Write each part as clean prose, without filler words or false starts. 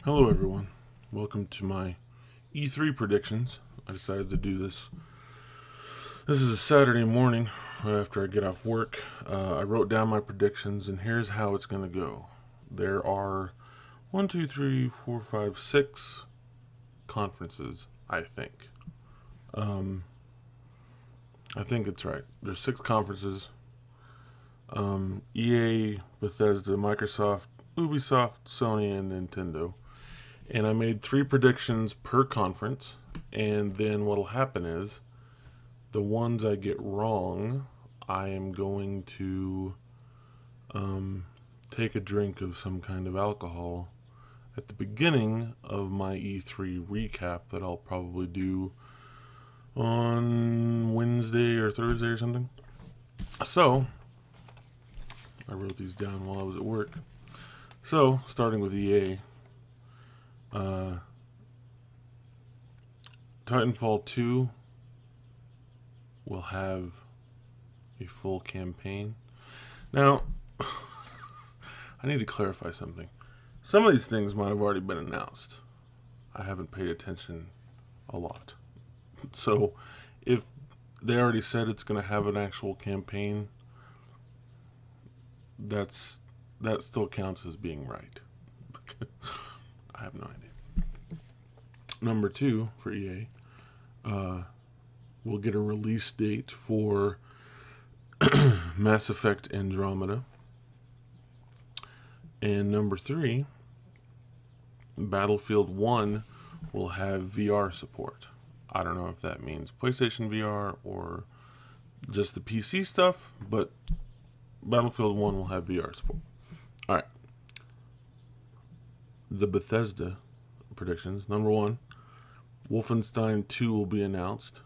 Hello everyone, welcome to my E3 predictions. I decided to do this. This is a Saturday morning, right after I get off work. I wrote down my predictions and here's how it's going to go. There are 6 conferences, I think. I think it's right. There's 6 conferences. EA, Bethesda, Microsoft, Ubisoft, Sony, and Nintendo. And I made 3 predictions per conference, and then what'll happen is the ones I get wrong, I am going to take a drink of some kind of alcohol at the beginning of my E3 recap that I'll probably do on Wednesday or Thursday or something. So I wrote these down while I was at work. So starting with EA, Titanfall 2 will have a full campaign. Now, I need to clarify something. Some of these things might have already been announced. I haven't paid attention a lot. So, if they already said it's going to have an actual campaign, that still counts as being right. I have no idea. Number 2 for EA, we'll get a release date for Mass Effect Andromeda. And number 3, Battlefield 1 will have VR support. I don't know if that means PlayStation VR or just the PC stuff, but Battlefield 1 will have VR support. Alright. The Bethesda predictions. Number 1, Wolfenstein 2 will be announced.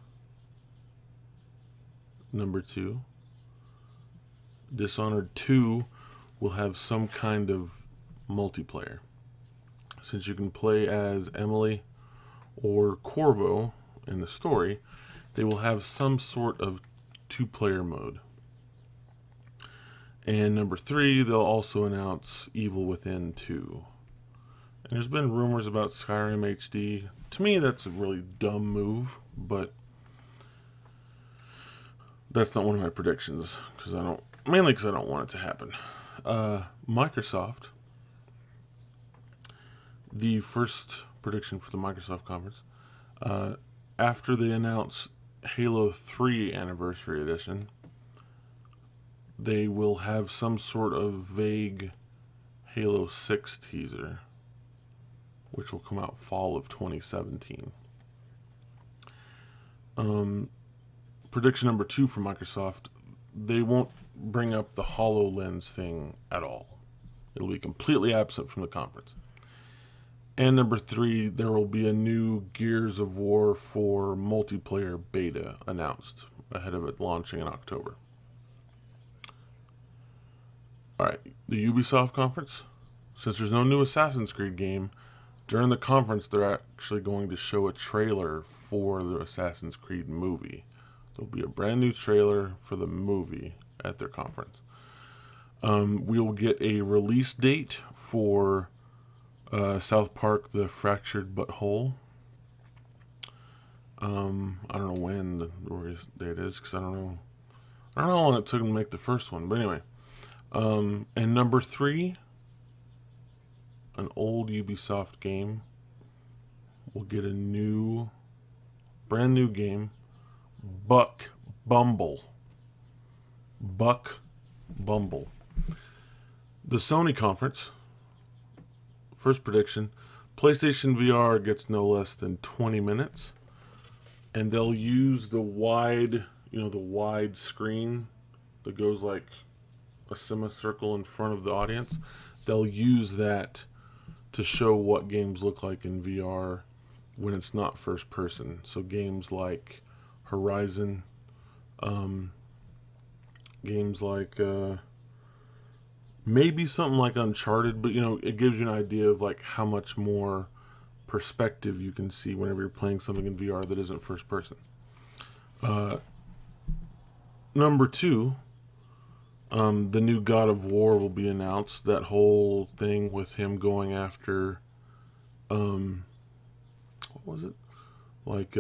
Number 2, Dishonored 2 will have some kind of multiplayer. Since you can play as Emily or Corvo in the story, they will have some sort of 2-player mode. And number 3, they'll also announce Evil Within 2. And there's been rumors about Skyrim HD. To me, that's a really dumb move, but that's not one of my predictions, mainly because I don't want it to happen. Microsoft, the first prediction for the Microsoft conference, after they announce Halo 3 Anniversary Edition, they will have some sort of vague Halo 6 teaser, which will come out fall of 2017. Prediction number 2 for Microsoft, they won't bring up the HoloLens thing at all. It'll be completely absent from the conference. And number 3, there will be a new Gears of War 4 multiplayer beta announced ahead of it launching in October. Alright, the Ubisoft conference. Since there's no new Assassin's Creed game, during the conference they're actually going to show a trailer for the Assassin's Creed movie. There'll be a brand new trailer for the movie at their conference. We will get a release date for South Park: The Fractured But Whole. I don't know when the release date is, because I don't know how long it took them to make the first one. But anyway, and number 3, an old Ubisoft game will get a brand new game, Buck Bumble. Buck Bumble. The Sony conference, first prediction, PlayStation VR gets no less than 20 minutes, and they'll use the wide screen that goes like a semicircle in front of the audience. They'll use that to show what games look like in VR when it's not first person. So games like Horizon, games like maybe something like Uncharted, but it gives you an idea of like how much more perspective you can see whenever you're playing something in VR that isn't first person. Number 2, the new God of War will be announced. That whole thing with him going after what was it? Like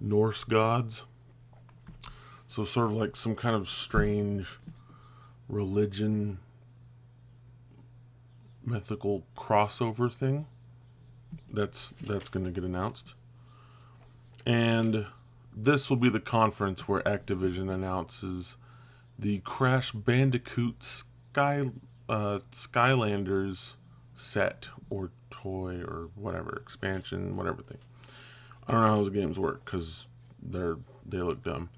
Norse gods. So sort of like some kind of strange religion, mythical crossover thing. That's going to get announced. And this will be the conference where Activision announces the Crash Bandicoot Skylanders set or toy or whatever, expansion, whatever thing. I don't know how those games work because they look dumb.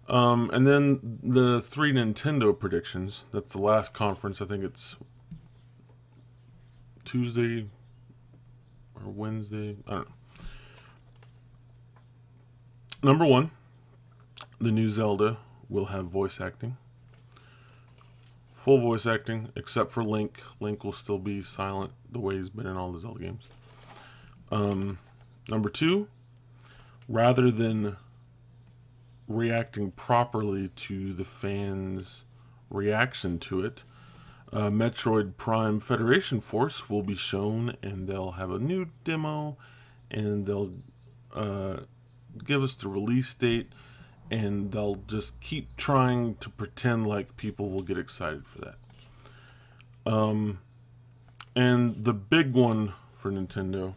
And then the 3 Nintendo predictions. That's the last conference. I think it's Tuesday or Wednesday. I don't know. Number 1, the new Zelda will have voice acting. Full voice acting, except for Link. Link will still be silent the way he's been in all the Zelda games. Number 2, rather than reacting properly to the fans' reaction to it, Metroid Prime Federation Force will be shown, and they'll have a new demo, and they'll give us the release date, and they'll just keep trying to pretend like people will get excited for that. And the big one for Nintendo,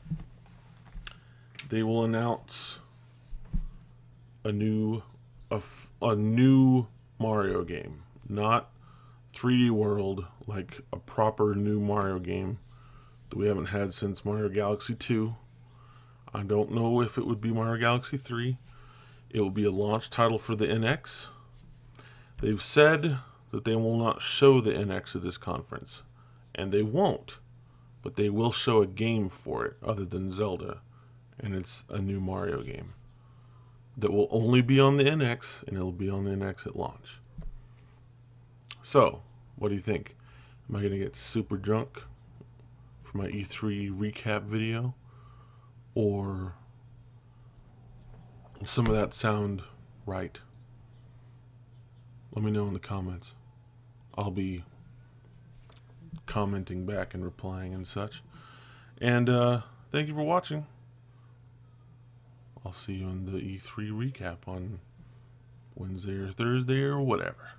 they will announce a new Mario game, not 3D World, like a proper new Mario game that we haven't had since Mario Galaxy 2. I don't know if it would be Mario Galaxy 3. It will be a launch title for the NX. They've said that they will not show the NX at this conference, and they won't, but they will show a game for it other than Zelda, and it's a new Mario game that will only be on the NX, and it'll be on the NX at launch. So, what do you think? Am I going to get super drunk for my E3 recap video? Or some of that sound right? Let me know in the comments. I'll be commenting back and replying and such. And thank you for watching. I'll see you in the E3 recap on Wednesday or Thursday or whatever.